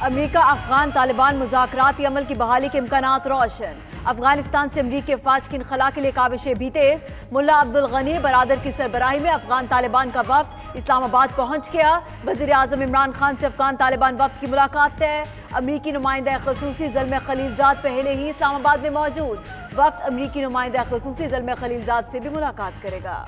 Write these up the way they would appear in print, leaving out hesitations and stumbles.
America Afghan Taliban मुज़ाकराती अमल की बहाली के इम्कानात रोशन। अफगानिस्तान से अमरीकी अफवाज की इनखला के लिए काविशें भी तेज। मुल्ला अब्दुल गनी बरादर की सरबराही में अफगान तालिबान का वफ्द इस्लामाबाद पहुंच गया। वज़ीर आज़म इमरान खान से अफगान तालिबान वफ्द की मुलाकात तय। अमरीकी नुमाइंदा ख़ुसूसी ज़ल्मे खलीलजाद पहले ही इस्लामाबाद में मौजूद। वफ्द अमरीकी नुमाइंदा ख़ुसूसी ज़ल्मे खलीलजाद से भी मुलाकात करेगा।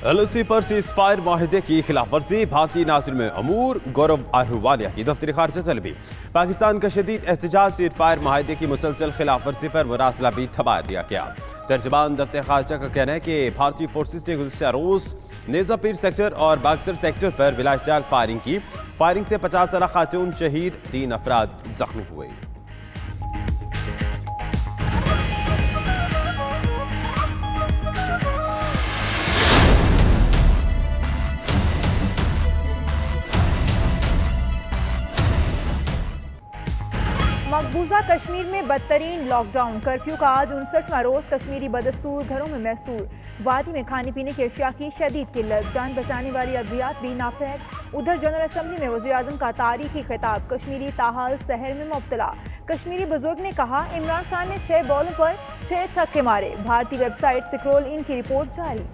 LOC पर सीज फायर माहिदे की खिलाफ वर्जी। भारतीय नाज़िर में अमूर गौरव आहलूवालिया की दफ्तर खारजा तलबी। पाकिस्तान का शदीद एहतजाज सीज फायर माहिदे की मुसलसल खिलाफ वर्जी पर मुरासला भी थमा दिया गया। तर्जमान दफ्तर खारजा का कहना है कि भारतीय फोर्सेस ने गुज़श्ता रोज नेज़ापीर सेक्टर और बाक्सर सेक्टर पर बिलाशजाल फायरिंग की। फायरिंग से 50 साला खातून शहीद, 3 अफराद जख्मी हुए। मकबूजा कश्मीर में बदतरीन लॉकडाउन। कर्फ्यू का आज 59वां रोज। कश्मीरी बदस्तूर घरों में महसूर। वादी में खाने पीने की अशिया की शदीद किल्लत। जान बचाने वाली अद्वियात भी नापैद। उधर जनरल असम्बली में वज़ीर आज़म का तारीखी खिताब। कश्मीरी ताहाल सहर में मुब्तला। कश्मीरी बुजुर्ग ने कहा, इमरान खान ने 6 बॉलों पर 6 छक्के मारे। भारतीय वेबसाइट स्क्रोल इन की रिपोर्ट जारी।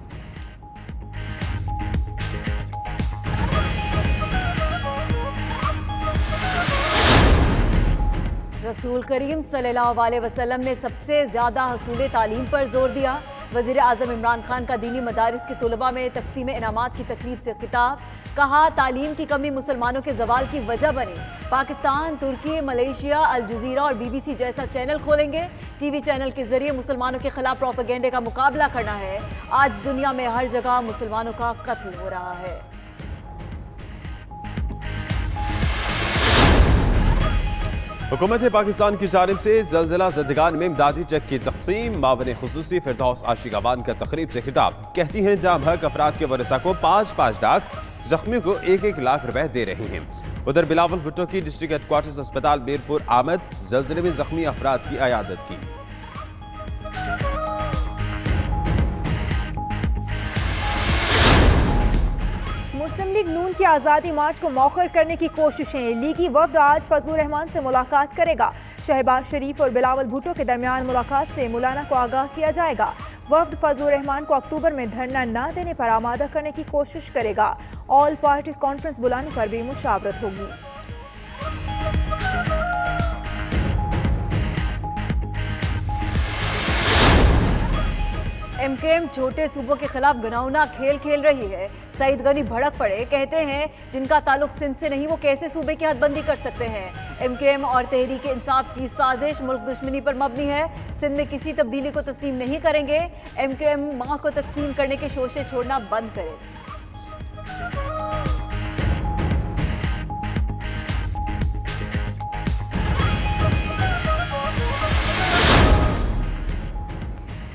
रसूल करीम सल्लल्लाहु अलैहि वसल्लम ने सबसे ज़्यादा हसूल तालीम पर जोर दिया। वज़ीर आज़म इमरान खान का दीनी मदारिस के तलबा में तकसीम इनामात की तकरीब से खिताब। कहा, तालीम की कमी मुसलमानों के जवाल की वजह बनी। पाकिस्तान, तुर्की, मलेशिया, अल जज़ीरा और BBC जैसा चैनल खोलेंगे। TV चैनल के जरिए मुसलमानों के खिलाफ प्रोपेगेंडे का मुकाबला करना है। आज दुनिया में हर जगह मुसलमानों का कत्ल हो रहा है। हुकूमत पाकिस्तान की जानिब से ज़लज़ला ज़दगान में इमदादी चेक की तक़सीम। मावन खुसूसी फिरदौस आशिकाबान का तकरीब से खिताब। कहती हैं, जाम हक अफराद के वरसा को 5-5 लाख, जख्मियों को 1-1 लाख रुपए दे रही हैं। उधर बिलावल भुट्टो की डिस्ट्रिक्ट हेडक्वार्टर्स अस्पताल मीरपुर आमद। ज़लज़ले में जख्मी अफराद की अयादत की। मुस्लिम लीग नून की आज़ादी मार्च को मौखर करने की कोशिशें। लीगी वफ्द आज फजलुर रहमान से मुलाकात करेगा। शहबाज शरीफ और बिलावल भुट्टो के दरमियान मुलाकात से मौलाना को आगाह किया जाएगा। वफ्द फजलुर रहमान को अक्टूबर में धरना न देने पर आमादा करने की कोशिश करेगा। ऑल पार्टीज कॉन्फ्रेंस बुलाने पर भी मुशावरत होगी। MKM छोटे सूबों के खिलाफ घिनौना खेल खेल रही है। सईद गनी भड़क पड़े। कहते हैं, जिनका ताल्लुक सिंध से नहीं वो कैसे सूबे की हदबंदी कर सकते हैं। MKM और तहरीक इंसाफ की साजिश मुल्क दुश्मनी पर मबनी है। सिंध में किसी तब्दीली को तस्लीम नहीं करेंगे। MKM माँ को तकसीम करने के शोशे छोड़ना बंद करे।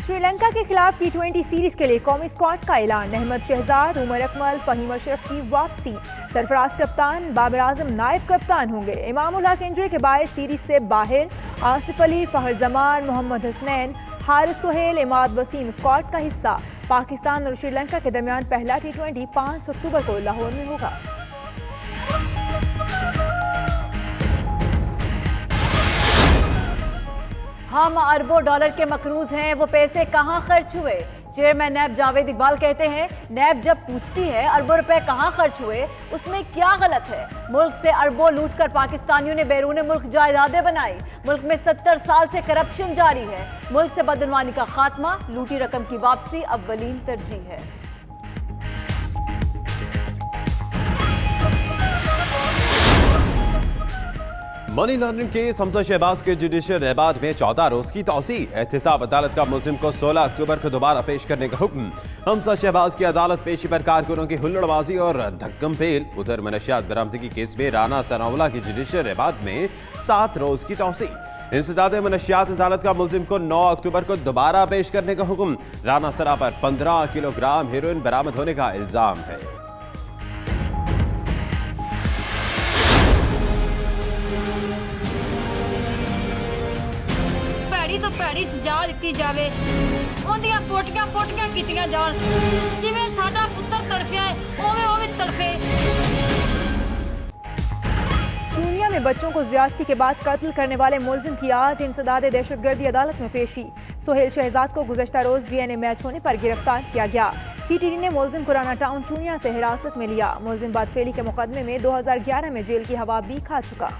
श्रीलंका के खिलाफ T20 सीरीज के लिए कौमी स्क्वाड का ऐलान। अहमद शहजाद, उमर अकमल, फहीम अशरफ की वापसी। सरफराज कप्तान, बाबर आजम नायब कप्तान होंगे। इमाम उल हक इंजरी के बायस सीरीज से बाहर। आसिफ अली, फहर जमान, मोहम्मद हसनैन, हारिस सुहेल, इमाद वसीम स्क्वाड का हिस्सा। पाकिस्तान और श्रीलंका के दरमियान पहला T20 5 अक्टूबर को लाहौर में होगा। हम अरबों डॉलर के मकरूज हैं, वो पैसे कहाँ खर्च हुए। चेयरमैन नैब जावेद इकबाल कहते हैं, नैब जब पूछती है अरबों रुपए कहाँ खर्च हुए, उसमें क्या गलत है। मुल्क से अरबों लूटकर पाकिस्तानियों ने बैरून मुल्क जायदादें बनाई। मुल्क में 70 साल से करप्शन जारी है। मुल्क से बदनवानी का खात्मा, लूटी रकम की वापसी अव्वलीन तरजीह है। Money laundering case Hamza Shahbaz के जुडिशियल रिमांड में 14 रोज की तौसी। एहतसाब अदालत का मुलजिम को 16 अक्टूबर को दोबारा पेश करने का हुक्म। हमजा शहबाज की अदालत पेशी पर कारकुनों की हुल्लड़बाजी और धक्कम फेल। उधर मनशियात बरामदगी केस में राना सनाउल्लाह की जुडिशियल रिमांड में 7 रोज की तौसी। इंसदाद मनशियात अदालत का मुलजिम को 9 अक्टूबर को दोबारा पेश करने का हुक्म। राना सरा पर 15 किलोग्राम हेरोइन बरामद होने का इल्जाम है। ਭੈੜੀ ਤੋਂ ਭੈੜੀ ਸਜ਼ਾ ਦਿੱਤੀ ਜਾਵੇ, ਉਹਦੀਆਂ ਪੋਟੀਆਂ ਕੀਤੀਆਂ ਜਾਣ। ਜਿਵੇਂ ਸਾਡਾ ਪੁੱਤਰ ਤੜਫਿਆ ਹੈ ਉਵੇਂ ਉਹ ਵੀ ਤੜਫੇ। चूनिया में बच्चों को ज्यादती के बाद कत्ल करने वाले मुलजिम की आज इंसदाद दहशतगर्दी अदालत में पेशी। सोहेल शहजाद को गुज़श्ता रोज डीएनए मैच होने पर गिरफ्तार किया गया। सीटीडी ने मुलजिम को राना टाउन चूनिया से हिरासत में लिया। मुलजिम बदफेली के मुकदमे में 2011 में जेल की हवा भी खा चुका।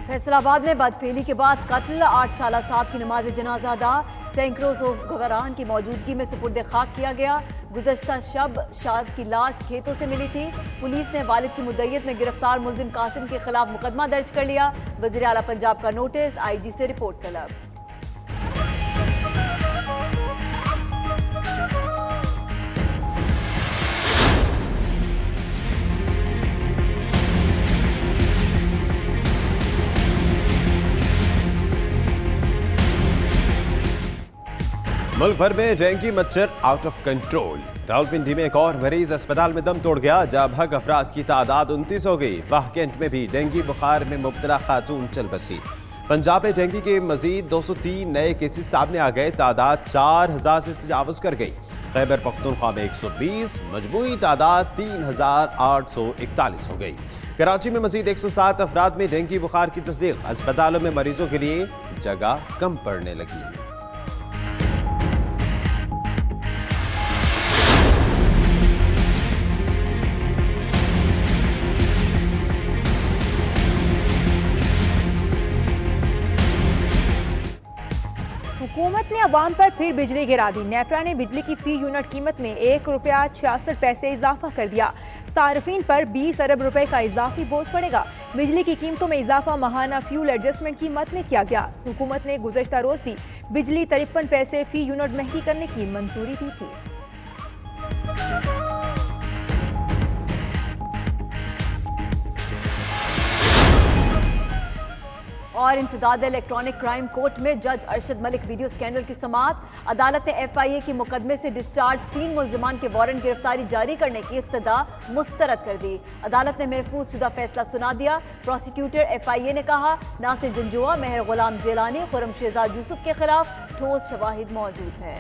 फैसलाबाद में बदफेली के बाद कत्ल, 8 साल साद की नमाज जनाजा अदा, सैकड़ों सोगवारान की मौजूदगी में सुपुर्द खाक किया गया। गुज़श्ता शब शाद की लाश खेतों से मिली थी। पुलिस ने वालिद की मुद्दईयत में गिरफ्तार मुलजिम कासिम के खिलाफ मुकदमा दर्ज कर लिया। वज़ीर आला पंजाब का नोटिस, आईजी से रिपोर्ट तलब। मुल्क भर में डेंगू मच्छर आउट ऑफ कंट्रोल। रावलपिंडी में एक और मरीज अस्पताल में दम तोड़ गया। जबहक अफराद की तादाद 29 हो गई। वाह कैंट में भी डेंगू बुखार में मुब्तला खातून चल बसी। पंजाब में डेंगू के मजीद 203 नए केसेस सामने आ गए। तादाद 4000 से तजावुज कर गई। खैबर पख्तूनख्वा में 120, मजमूई तादाद 3841 हो गई। कराची में मजीद 107 अफराद में डेंगू बुखार की तस्दीक। अस्पतालों में मरीजों के लिए जगह कम पड़ने लगी। हुकूमत ने अवाम पर फिर बिजली गिरा दी। नेपरा ने बिजली की फी यूनिट कीमत में ₹1.66 इजाफा कर दिया। सार्फिन पर 20 अरब रुपए का इजाफी बोझ पड़ेगा। बिजली की कीमतों में इजाफा माहाना फ्यूल एडजस्टमेंट की मद में किया गया। हुकूमत ने गुज़श्ता रोज भी बिजली 53 पैसे फी यूनिट महंगी करने की मंजूरी दी थी। और इंसदाद इलेक्ट्रॉनिक क्राइम कोर्ट में जज अरशद मलिक वीडियो स्कैंडल की समाअत। अदालत ने FIA की मुकदमे से डिस्चार्ज 3 मुलजिमान के वारंट गिरफ्तारी जारी करने की इस्तदा मुस्तरद कर दी। अदालत ने महफूज शुदा फैसला सुना दिया। प्रोसिक्यूटर FIA ने कहा, नासिर जंजुआ, मेहर गुलाम जेलानी, खुरम शहजाद यूसुफ के खिलाफ ठोस शवाहिद मौजूद है।